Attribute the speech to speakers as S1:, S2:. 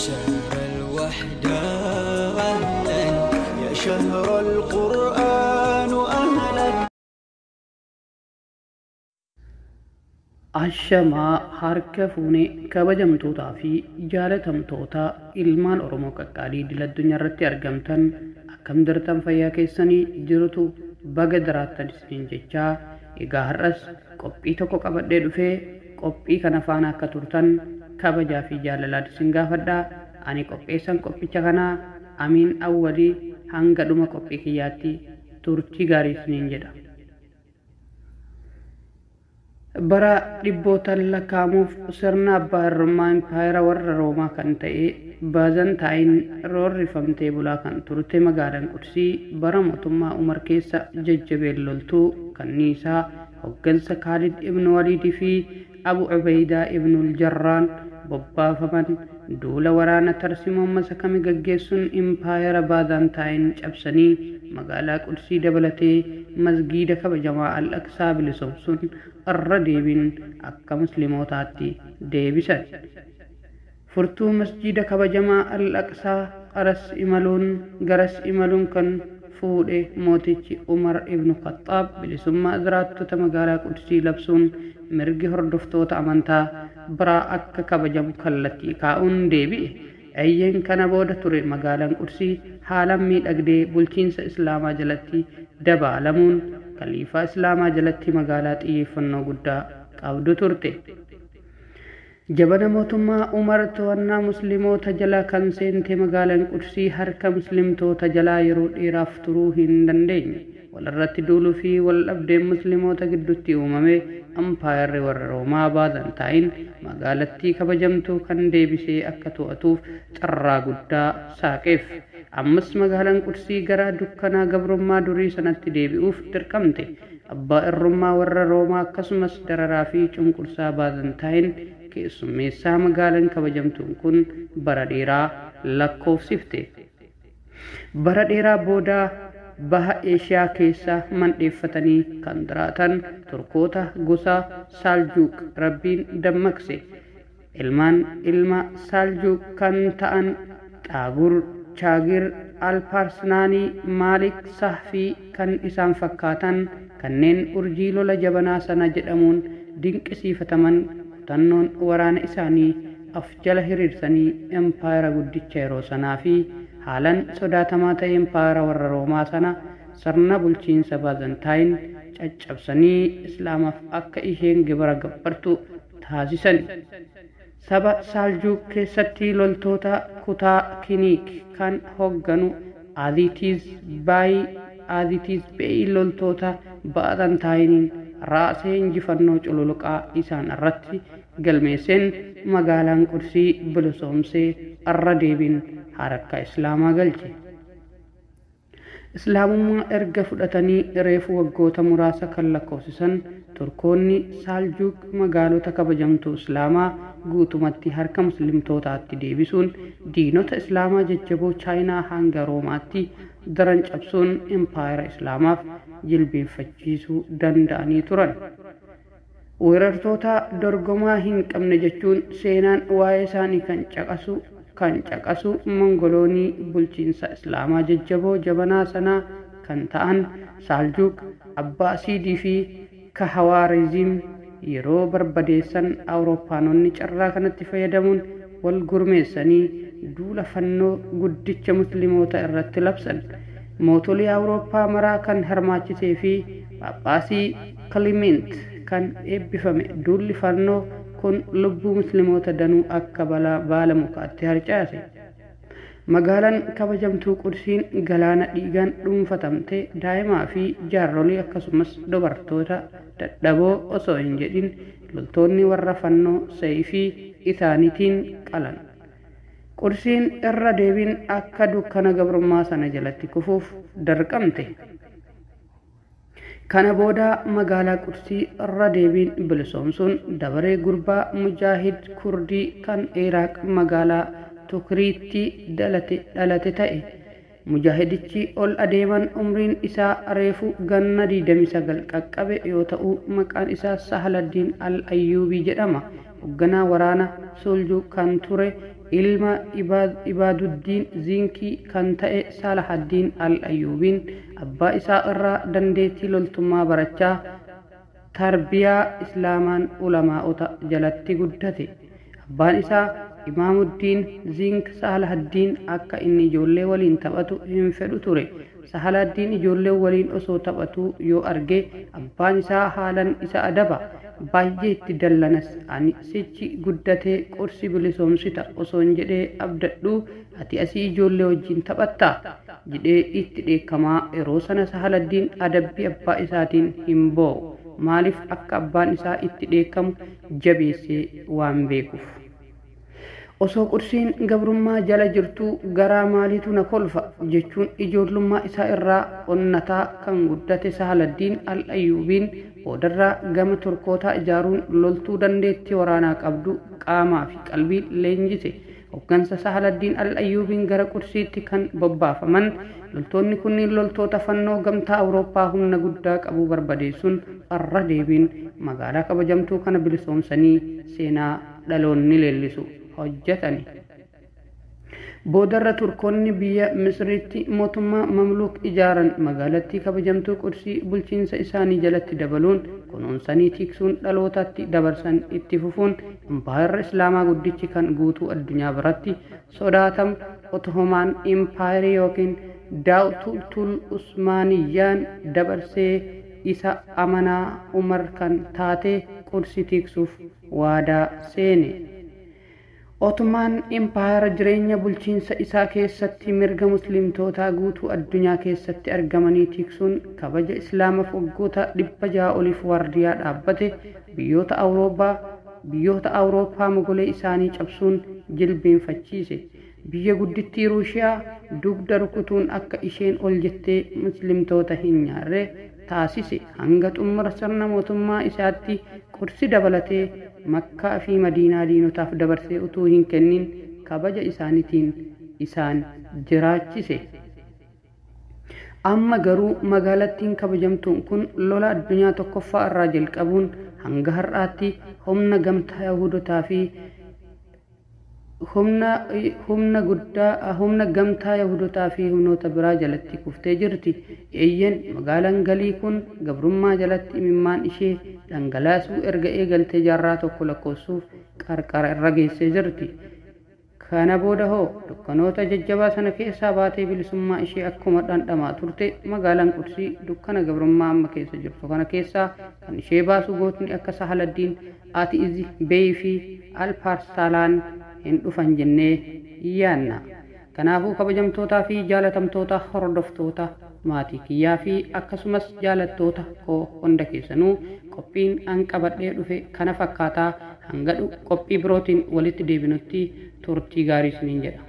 S1: شهر الوحدة أهلا يا شهر القرآن أهلا.
S2: Ashamaa harka fuunee kabajamtootaa fi jaalatamtoota ilmaan Oromoo qaqqaalii idil-addunyaa irratti argamtan akkam jirtan fayyaa keessanii jirtu baga daraattan isiniin jechaa egaa har'as qophii tokko qabadhee dhufee qophii kana faana akka turtan kabajaa fi jaalalaan isin gaafadhaa. Ani qopheessan qophicha kanaa Amiin Awwalii hanga dhuma qophii kiyyaatti turtii gaarii isiniin jedha. Bara dhibbootaan lakkaa'amuuf sirna abbaa hirrummaa impaayera warra Roomaa kan ta'e Baazantaayin roorrifamtee bulaa kan turte magaalaan Qudsii bara mootummaa Umar keessa jajjabeen loltuu kanniisaa hoggansa Khaalid ibn Waliidii fi Abu Ubeydaa ibnul Jarraan bobbaafaman duula waraana Tarsimoo Masakami gaggeessuun impaayera Baazantaayin cabsanii magaalaa Qudsii dabalatee masgiida kabajamaa Al-Aqsaa bilisoomsuun irra deebiin akka muslimootaatti deebisan. Furtuu masjiida kabajamaa Al-Aqsaa garas imaluun kan fuudhe mootichi Umar ibn Khattaab bilisummaa jiraattota magaalaa Qudsii labsuun mirgi hordoftoota amantaa biraa akka kabajamu kallattii kaa'uun deebi'e. Eeyyeen kana booda ture magaalaan Qudsii haalaan miidhagdee bulchiinsa Islaamaa jalatti dabaalamuun Khaliifaa Islaamaa jalatti magaalaa xiyyeeffannoo guddaa qabdu turte. Jabana mootummaa Umar to'annaa musliimoota jalaa kan seente magaalaan Qudsii harka muslimtoota jalaa yeroo dheeraaf turuu hin dandeenye. Walirratti duuluu fi wal dhabdeen musliimoota gidduutti uumame impaayerri warra Roomaa Baazantaayin magaalattii kabajamtuu kan deebisee akka to'atuuf carraa guddaa saaqeef. Ammas magaalaan Qudsii gara dukkanaa gabrummaa durii sanatti deebi'uuf dirqamte. Abbaa irrummaa warra Roomaa akkasumas dararaa fi cunqursaa Baazantaayin keessummeessaa magaalaan kabajamtuun kun bara dheeraa lakkoofsifte. Bara dheeraa booda baha Eeshiyaa keessa mandheeffatanii kan jiraatan Turkoota gosa Saaljuuq Rabbiin dammaqse. Ilma Saaljuuq kan ta'an Xaagur, Chaagir, Alpaarsnaanii, Maalik, Sahfii kan isaan fakkaatan kanneen urjii lola jabanaa sana jedhamuun dinqisiifataman kutannoon waraana isaanii af jala hiriirsanii impaayera guddicha yeroo sanaa fi haalan sodaatamaa ta'e impaayera warra Roomaa sana sirna bulchiinsa Baazantaayin caccabsanii Islaamaaf akka isheen gibira gabbartu taasisan. Saba Saaljuuq keessatti loltoota kutaa Kiniik kan hogganu Aziitiis Beey loltoota Baazantaayiniin raasee injifannoo cululuqaa isaan irratti galmeesseen magaalaan Qudsii bilisoomsee irra deebiin harka Islaamaa galche. Islaamummaa erga fudhatanii reefu waggoota muraasa kan lakkoofsisan Turkoonni Saaljuuq magaalota kabajamtuu Islaamaa guutumatti harka muslimtootaatti deebisuun diinota Islaamaa jajjaboo Chaayinaa hanga Roomaatti daran cabsuun impaayera Islaamaaf jilbeeffachiisuu danda'anii turan. Weerartoota dorgomaa hin qabne jechuun seenaan waa'ee isaanii kan caqasu Mongoloonii bulchiinsa Islaamaa jajjaboo jabanaa sanaa kan ta'an Saaljuuq, Abbaasidii fi Kahawaarizim yeroo barbadeessan Awurooppaanonni carraa kanatti fayyadamuun wal gurmeessanii duula fannoo guddicha musliimoota irratti labsan. Mootolii Awurooppaa maraa kan hirmaachisee fi Phaaphaasii Kiliment kan eebbifame duulli fannoo kun lubbuu musliimoota danuu akka baala mukaatti harcaase. Magaalaan kabajamtuu Qudsiin galaana dhiigaan dhuunfatamte daa'imaa fi jaarsolii akkasumas dubartoota dadhaboo osoo hin jedhin loltoonni warra fannoo sayfii isaaniitiin qalan. Qudsiin irra deebiin akka dukkana gabrummaa sana jalatti kufuuf dirqamte. Kana booda magaalaa Qudsii irra deebiin bilisoomsuun dabaree gurbaa mujaahid Kurdii kan Iraaq magaalaa Tukriitti dhalate ta'e. Mujaahidichi ol adeeman umriin isaa reefu ganna 29 qaqqabe yoo ta'u maqaan isaa Sahladdiin Al-Ayyuubii jedhama. hoogganaa waraana Suljuu kan ture ilma Ibaaduddin Zinkii kan ta'e Salahaddin Al-Ayyubiin abbaa isaa irraa dandeettii loltummaa barachaa tarbiyaa islaamaan ulamaa'ota jalatti guddate. Abbaan isaa Imaamuddin Zink Salahaddin akka inni ijoollee waliin taphatu hin fedhu ture. Salahaddin ijoollee waliin osoo taphatu yoo arge abbaan isaa haalan isa adaba. Baay'ee itti dallanas ani sichi guddatee qorsi bilisoomsita osoon jedhee abdadhu ati asii ijoollee wajjin taphattaa jedhee itti dheekkamaa. Yeroo sana Salahaddin adabbii abbaa isaatiin hin boo'u. Maaliif akka abbaan isaa itti dheekkamu jabeessee waan beekuuf. Osoo qursiin gabrummaa jala jirtuu garaa maaliitu na kolfa jechuun ijoollummaa isaa irraa onnataa kan guddate Salahaddin Al-Ayyubiin boodarraa gama Turkootaa ijaaruun loltuu dandeettii waraanaa qabdu qaamaa fi qalbii leenjise. Hooggansa Salahaddin Al-Ayyubiin gara qursiitti kan bobbaafaman loltoonni kunniin loltoota fannoo gamtaa Awurooppaa humna guddaa qabu barbadeessuun irra deebiin magaalaa kabajamtuu kana bilisoomsanii seenaa dhaloonni leellisu hojjetani. Boodarra Turkoonni biyya Misriitti mootummaa Mamluuk ijaaran magaalattii kabajamtuu Qudsii bulchiinsa isaanii jalatti dabaluun kunuunsanii tiksuun dhalootatti dabarsan itti fufuun impaayerri Islaamaa guddichi kan guutuu addunyaa biratti sodaatamu Ottomaan impaayerii yookiin Daawutul Usmaaniyyaan dabarsee isa amanaa Umar kan taate Qudsii tiksuuf waadaa seene. Ottomaan impaayera jireenya bulchiinsa isaa keessatti mirga muslimtootaa guutuu addunyaa keessatti argamanii tiksuun kabaja Islaamaaf waggoota 600 oliif waardiyaa dhaabbate. Biyyoota Awurooppaa mogolee isaanii cabsuun jilbeenfachiise. Biyya guddittii Ruushiyaa dugda rukutuun akka isheen ol jettee muslimtoota hin nyaarre taasise. Hanga xumura sirna mootummaa isaatti Qudsii dabalatee Makkaa fi Madiinaa diinotaaf dabarsee utuu hin kennin kabaja isaaniitiin isaan jiraachise. Amma garuu magaalattiin kabajamtuun kun lola addunyaa tokkoffaa irraa jalqabuun hanga har'aatti humna gamtaa Yahudotaa fi humna gamtaa Yahudotaa fi humnoota biraa jalatti kuftee jirti. Eeyyan magaalaan galii kun gabrummaa jalatti imimmaan ishee dhangalaasuu erga eegaltee jaarraa tokko lakkoofsuuf qarqara irra geessee jirti. Kana booda hoo dukkanoota jajjabaa sana keessaa baatee bilisummaa ishee akkuma dhandhamaa turte. Magaalaan Qudsii dukkana gabrummaa amma keessa jirtu kana keessaa kan ishee baasu gootni akka Salahaddin Atiizi Bey fi Alpaarsalaan hin dhufan jennee yaanna. Kanaafuu kabajamtootaa fi jaalatamtoota hordoftoota maatii kiyyaa fi akkasumas jaalattoota koo hunda keessanuu qophiin an qabadhee dhufe kana fakkaataa hanga qophii birootiin walitti deebinutti turtii gaarii isiniin jedha.